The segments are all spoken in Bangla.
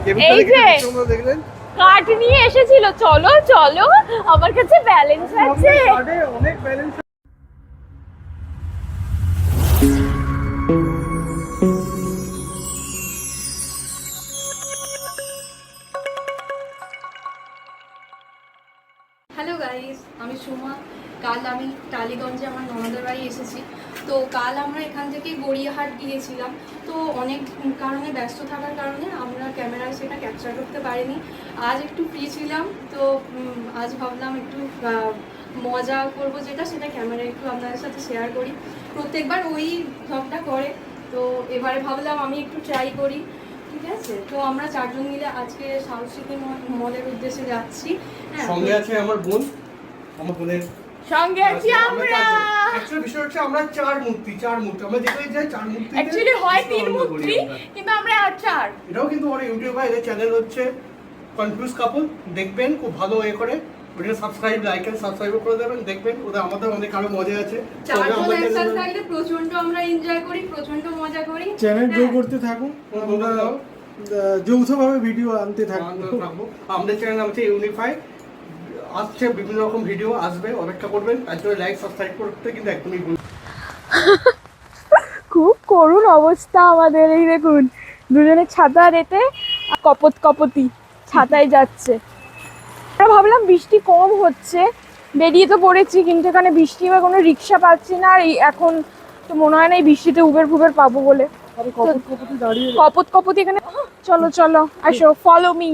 এই যে কার্ড নিয়ে এসেছিল, চলো চলো আমার কাছে ব্যালেন্স আছে। অনেক ব্যালেন্স। হ্যালো গাইস, আমি সুমা। কাল আমি টালিগঞ্জে আমার ননদের বাড়ি এসেছি। তো কাল আমরা এখান থেকে গড়িয়াহাট গিয়েছিলাম। তো অনেক কারণে ব্যস্ত থাকার কারণে আমরা ক্যামেরায় সেটা ক্যাপচার করতে পারিনি। আজ একটু ফ্রি ছিলাম, তো আজ ভাবলাম একটু মজা করব, সেটা ক্যামেরায় একটু আপনাদের সাথে শেয়ার করি। প্রত্যেকবার ওই ভ্লগটা করে, তো এবারে ভাবলাম আমি একটু ট্রাই করি। ঠিক আছে, তো আমরা চারজন মিলে আজকে সাউথ সিটি মলের উদ্দেশ্যে যাচ্ছি। সঙ্গে আছে আমার বোন, আমার বোনের সঙ্গে আছি আমরা। অ্যাকচুয়ালি বিষয় হচ্ছে আমরা চার মূর্তি আমরা যেখানে যাই চার মূর্তি। অ্যাকচুয়ালি হয় তিন মূর্তি, কিন্তু আমরা চার। এটাও কিন্তু আমার ইউটিউবে এর চ্যানেল হচ্ছে কনফিউজ কাপল, দেখবেন খুব ভালো করে। ওটা সাবস্ক্রাইব, লাইক এন্ড সাবস্ক্রাইব করে দেবেন, দেখবেন ওটা আমাদের অনেক আরো মজা আছে। চারজন একসাথে থাকলে প্রচন্ড আমরা এনজয় করি, প্রচন্ড মজা করি। চ্যানেল গ্রো করতে থাকুন, আমরা যৌথভাবে ভিডিও আনতে থাকবো। আমাদের চ্যানেল হচ্ছে ইউনিফাই, আসছে বিভিন্ন রকম ভিডিও আসবে, অপেক্ষা করবেন। তার জন্য লাইক সাবস্ক্রাইব করতে কিন্তু একদমই ভুল। খুব করুণ অবস্থা আমাদের। এই দেখুন দুজনে ছাতা রেতে কপতি ছাতায় যাচ্ছে। আমরা ভাবলাম বৃষ্টি কম হচ্ছে, বেরিয়ে তো পড়েছি, কিন্তু এখানে বৃষ্টি বা কোনো রিক্সা পাচ্ছি না। আর এখন তো মনে হয় না এই বৃষ্টিতে উবের ফুবের পাবো বলে। কপতি এখানে। চলো চলো আসো, ফলো মি।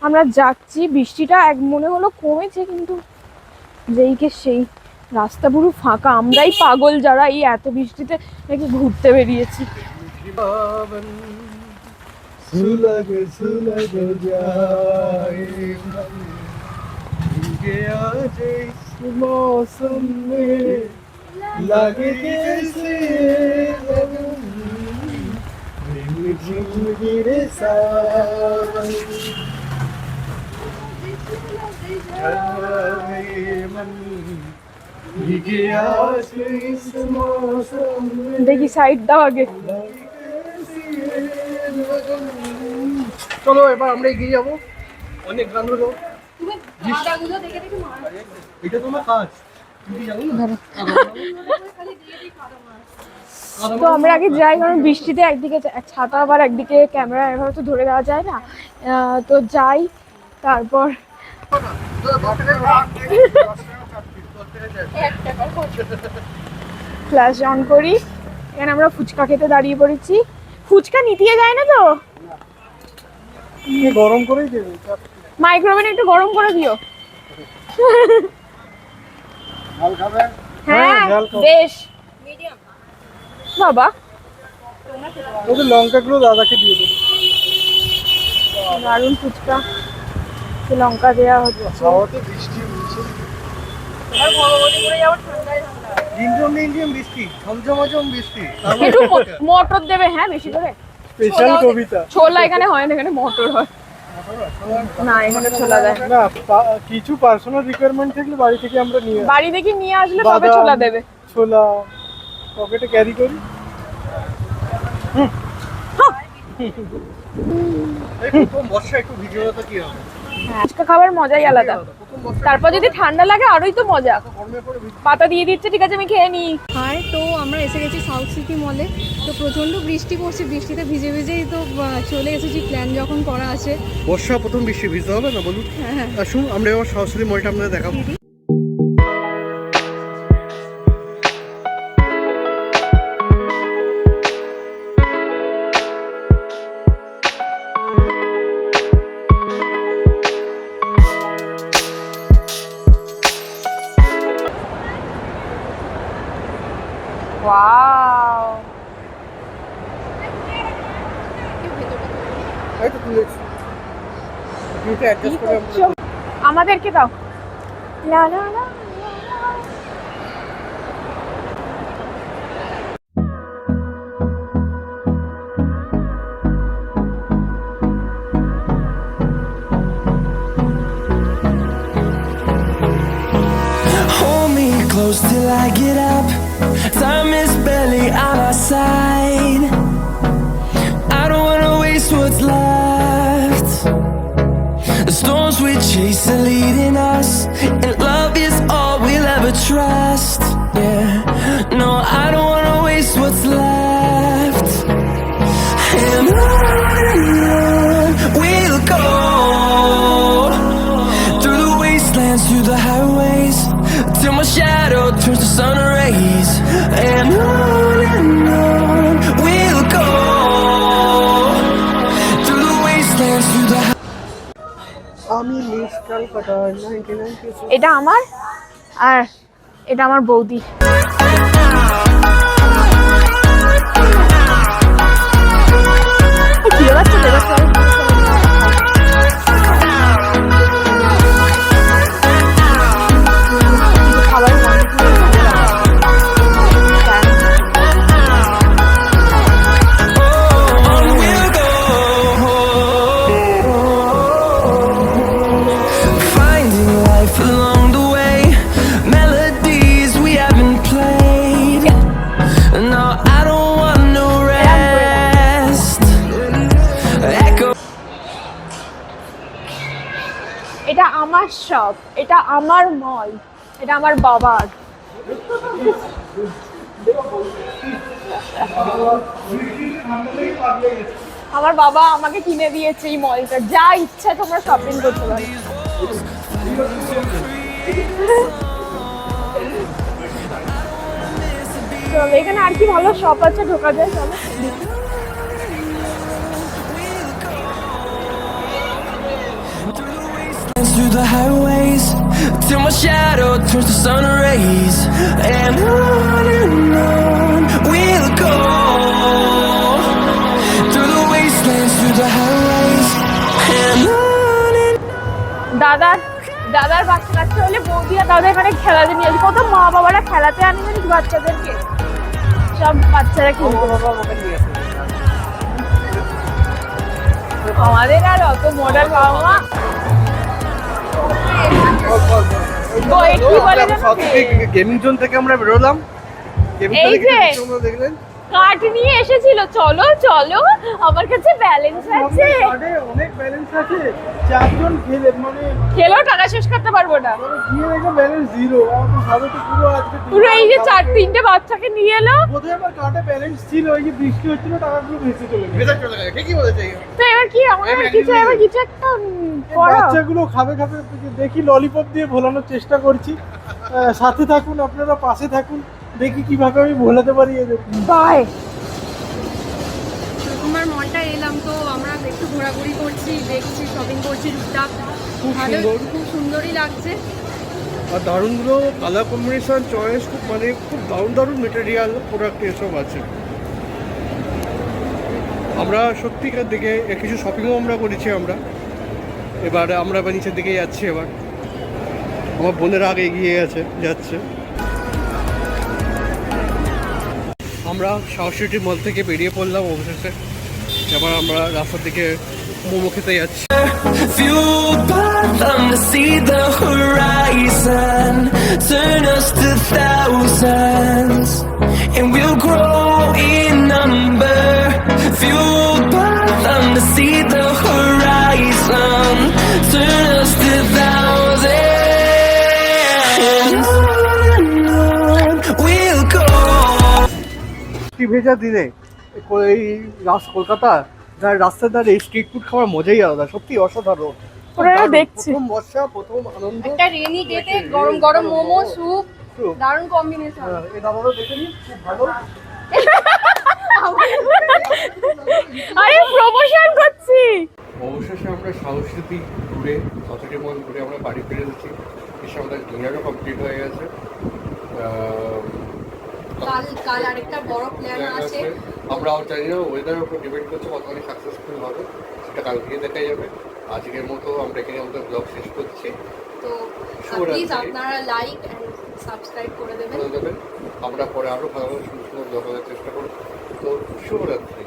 আমরা যাচ্ছি, বৃষ্টিটা এক মনে হলো কমেছে, কিন্তু যেইকে সেই রাস্তা পুরো ফাঁকা। আমরাই পাগল যারা এই এত বৃষ্টিতে নাকি ঘুরতে বেরিয়েছি। দেখি সাইড দাও আগে। চলো এবার আমরা এগিয়ে যাবো। অনেক গান হলো, এটা তোমার কাজ, তুমি জানো না। তো আমরা আগে যাই, কারণ বৃষ্টিতে একদিকে ছাতা আবার একদিকে ক্যামেরা, এভাবে তো ধরে দেওয়া যায় না। তো যাই, তারপর ফ্ল্যাশ অন করি। এখানে আমরা ফুচকা খেতে দাঁড়িয়ে পড়েছি। ফুচকা নিতে যায় না তো, গরম করেই দেবে, মাইক্রোওভেনে একটু গরম করে দিও। হ্যাঁ বেশ বাবা। ওদের লঙ্কাগুলো দাদাকে দিয়ে দেবে। দারুণ ফুচকা, লঙ্কা দেওয়া হচ্ছে। হাওয়াতে বৃষ্টি হচ্ছে, ইন্ডিয়ান বৃষ্টি, ঝমঝমাঝম বৃষ্টি। একটু মটর দেবে, হ্যাঁ বেশি করে। স্পেশাল কবিতা। ছোলা এখানে হয় না, এখানে মটর হয়। না এখানে ছোলা দেয় না। কিছু পার্সোনাল রিকোয়ারমেন্ট থাকলে বাড়ি থেকে আমরা বাড়ি থেকে নিয়ে আসলে তবে ছোলা দেবে। ছোলা পকেটে ক্যারি করি। বর্ষা একটু ভিডিওটা কি হবে, ফুচকা খাবার মজাই আলাদা। তারপর যদি ঠান্ডা লাগে আরোই তো মজা। পাতা দিয়ে দিচ্ছে, ঠিক আছে আমি খেয়ে নিই। হাই, তো আমরা এসে গেছি সাউথ সিটি মলে। তো প্রচণ্ড বৃষ্টি পড়ছে, বৃষ্টিতে ভিজে ভিজেই তো চলে এসেছি, প্ল্যান যখন করা আছে। বর্ষা প্রথম বৃষ্টি ভিজতে হবে না বলুন। আসুন আমরা এবার সরাসরি মলটা আপনাদের দেখাবো। ওয়াও, এই তো তুলেছি, ভিউটা অ্যাডজাস্ট করে আমাদেরকে দাও। না না না, Hold me close till I get up. Time is barely on our side. I don't wanna waste what's left. chase are leading us, and love is all we'll ever trust. Yeah, no, I don't wanna waste what's left. And on we'll go, through the wastelands, through the highways, till my shadow turns to sun rays. And on we'll go, through the wastelands, through the আমি মিস ক্যালকাটা 1996 এটা আমার আর এটা আমার বৌদি। কি হচ্ছে দেখো খাবার on we'll go, finding life along the way, melodies we haven't played. No, I don't want no rest. Echo. এটা আমার শপ, এটা আমার মল, এটা আমার বাবার। আমার বাবা আমাকে কিনে দিয়েছে এই মলটা, যা ইচ্ছা তোমরা শপিং করতে পারো। চলো এখানে আর কি ভালো শপ আছে, ঢোকা যায়, চলো দেখি। Through the highways, till my shadow turns to sun rays. And on we'll go, through the wastelands, through the highways. And on দাদার বাচ্চা কাচ্চা হলে বৌদি আর দাদা এখানে খেলাতে নিয়ে আসে। কত মা বাবারা খেলাতে আনে জানিস বাচ্চাদেরকে, সব বাচ্চারা খেলতে। আমাদের আর অত মডার্ন বাবা মা। তো এই কি বলে জানো গেমিং জোন থেকে আমরা বেরোলাম। এই যে দেখলেন কার্ড নিয়ে এসেছিল, চলো চলো আমার কাছে ব্যালেন্স আছে, অনেক ব্যালেন্স আছে, চারজন খেলে মানে খেলো টাকা শেষ করতে পারবো না। গিয়ে দেখো ব্যালেন্স জিরো। ভাবে তো পুরো আজকে পুরো এই যে তিনটে বাচ্চাকে নিয়ে এলো, বোধহয় আমার কার্ডে ব্যালেন্স ছিল, ওই যে বৃষ্টি হচ্ছিল টাকাগুলো ভেসে চলে গেছে। ভেতর চলে গেছে। কি বলেছে? তো এবার কি আমাদের কিছু এবার কিছু একটা করো। বাচ্চাগুলো খাবে খাবে দেখি ললিপপ দিয়ে ভোলানোর চেষ্টা করছি। সাথে থাকুন, আপনারা পাশে থাকুন, দেখি কিভাবে আমি ভোলাতে পারি এদের। বাই। আমার মলটা এলাম, তো আমরা একটু ঘোরাঘুরি করছি, দেখছি, শপিং করছি টুকটাক। খুব ভালো, সুন্দর। খুব সুন্দরই লাগছে। আর দারুণগুলো কালার কম্বিনেশন চয়েস খুব মানে খুব দারুণ দারুণ মেটেরিয়াল প্রোডাক্ট এসব আছে। আমরা সত্যিকার দিকে কিছু শপিংও আমরা করেছি। এবার আমরা নিচের দিকে যাচ্ছি। এবার আমার বোনেরা আগে এগিয়ে যাচ্ছে। আমরা সাউথ সিটি মল থেকে বেরিয়ে পড়লাম অবশেষে। এবার আমরা রাস্তার দিকে মোমো খেতে যাচ্ছি। fueled by them to see the horizon, turn us to thousands, and we'll grow in number. Fueled by them to see the horizon, turn us to thousands, and on we'll go. ভেজা দিনে এই কলকাতা রাস্তার ধারে স্ট্রিট ফুড খাওয়ার মজাই আলাদা, সত্যি অসাধারণ। ওরা দেখছি প্রথম বর্ষা, প্রথম আনন্দ। একটা রেনি ডেতে গরম গরম মোমো, স্যুপ, দারুণ কম্বিনেশন। এই দাদারা দেখে নিন, খুব ভালো। আরে প্রমোশন করছি। অবশেষে আমরা সাউথ সিটি ঘুরে, সাউথ সিটি মল ঘুরে আমরা বাড়ি ফিরে যাচ্ছি। এসে আমাদের ডিনারও কমপ্লিট হয়ে গেছে। কাল আরেকটা বড় প্ল্যান আছে। আমরা জানি না, ওয়েদারের উপর ডিপেন্ড করছে কতখানি সাকসেসফুল হবে, সেটা কালকে দেখা যাবে। আজকের মতো আমরা এখানে আমাদের ব্লগ শেষ করছি। তো প্লিজ আপনারা লাইক এন্ড সাবস্ক্রাইব করে দেবেন। আমরা পরে আরো ভালো সুন্দর ব্লগ করার চেষ্টা করব। তো শুভরাত্রি।